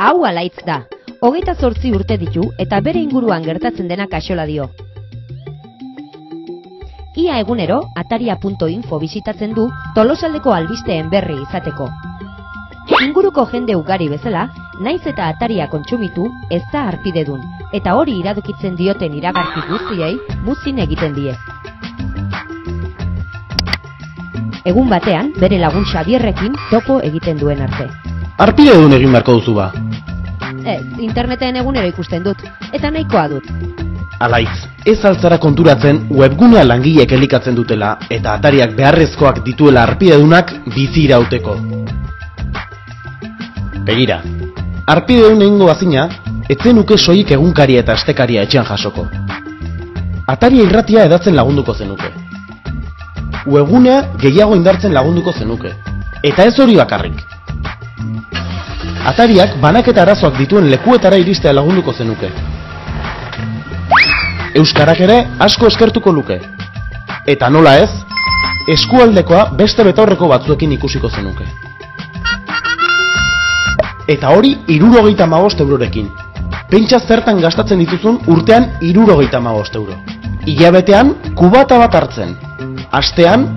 Hau Alaitz da. 28 urte ditu eta bere inguruan gertatzen dena kaxola dio. Ia egunero ataria.info bisitatzen du Tolosaldeko albisteen berri izateko. Inguruko jende ugari bezala, naiz eta ataria kontsumitu ez da harpidedun, eta hori iradokitzen dioten iragarki guztiei muzin egiten die. Egun batean, bere lagun Xabierrekin topo egiten duen arte. Harpidedun egin beharko duzu ba? Ez, interneten egunero ikusten dut, eta nahikoa dut. Alaitz, ez altzara konturatzen webgunea langileek elikatzen dutela eta atariak beharrezkoak dituela harpidedunak bizi irauteko. Begira, harpidedun egingo bazina, etzenuke soilik egunkaria eta astekaria etxean jasoko. Ataria irratia edatzen lagunduko zenuke. Webgunea gehiago indartzen lagunduko zenuke. Eta ez hori bakarrik. Atariak banaketa arazoak dituen lekuetara iristea lagunduko zenuke. Euskarak ere asko eskertuko luke. Eta nola ez, eskualdekoa beste betaurreko batzuekin ikusiko zenuke. Eta hori 75 eurorekin. Pentsa zertan gastatzen dituzun urtean 75 euro. Hilabetean kubata bat hartzen. Astean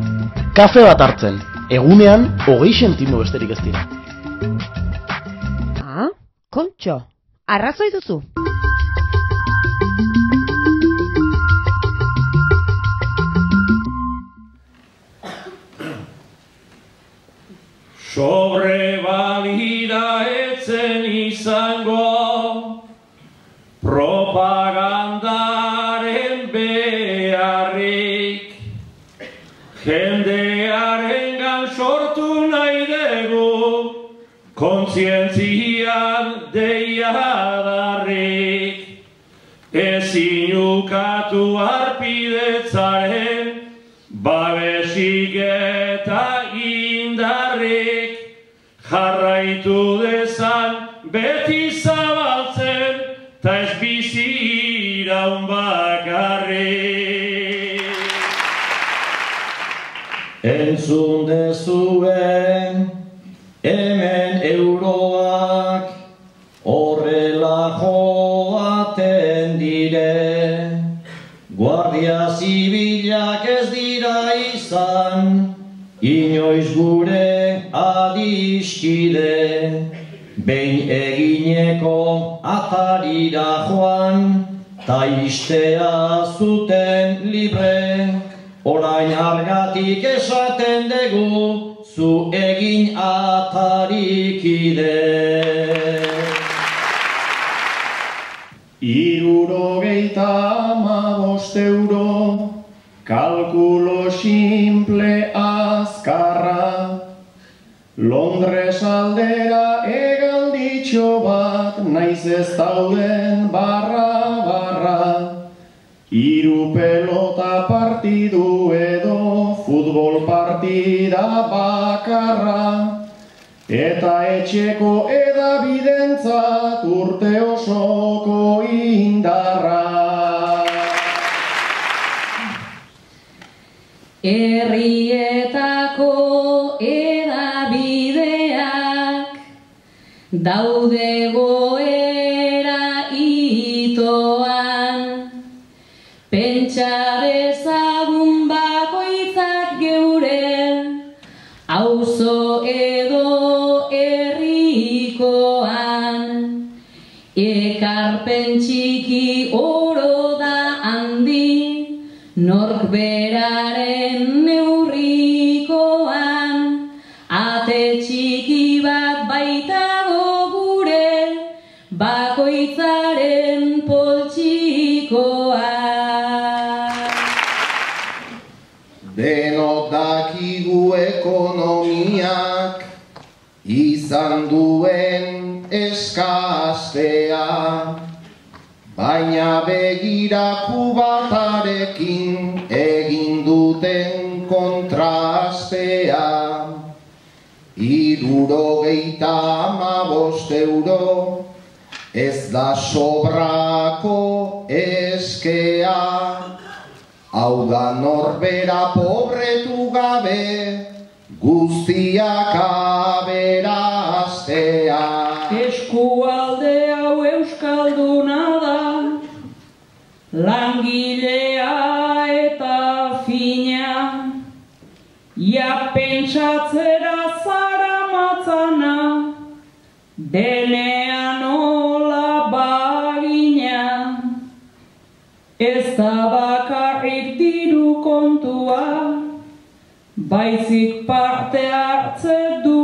kafe bat hartzen. Egunean 20 zentimo besterik ez dira. Ah, kontxo, arrazoi duzu. Sobre balida etzen izango propagandaren beharrik, jendearengan sortu nahi dugu kontzientzian deiadarrik, ezin ukatu harpidetzaren babesik eta indarrik, jarraitu dezan beti zabaltzen ta ez bizi iraun bakarrik. Entzun dezuen hemen euroak horrela joaten dire, Guardia Zibilak ez dira izan inoiz gure adiskide, behin egineko atarira joan, ta istea zuten libre, orain argatik esaten dugu, zu egin atarikide. 75 euro, kalkulo simple azkarra, Londres aldera egalditxo bat, naiz ez dauden barra, 3 pelota partidu edo futbol partida bakarra, eta etxeko edabidentzat urte osoko indarra. Herrietako edabideak daude goera itoan, pentsa dezagun bakoitzak geuren, auzo edo herrikoan, ekarpen txiki oro da handi, nork beraren neurrikoan, ate txiki bat baitago gure, bakoitzaren poltsikoa. Denok dakigu ekonomiak izan duen eskastea, baina begira kubatarekin egin duten kontrastea. 75 euro ez da sobrako eskea, hau da norbera pobretu gabe, guztiak aberastea. Eskua Ja pentsatzera zara matzana, denean nola bagina. Ez da bakarrik diru kontua, baizik parte hartze du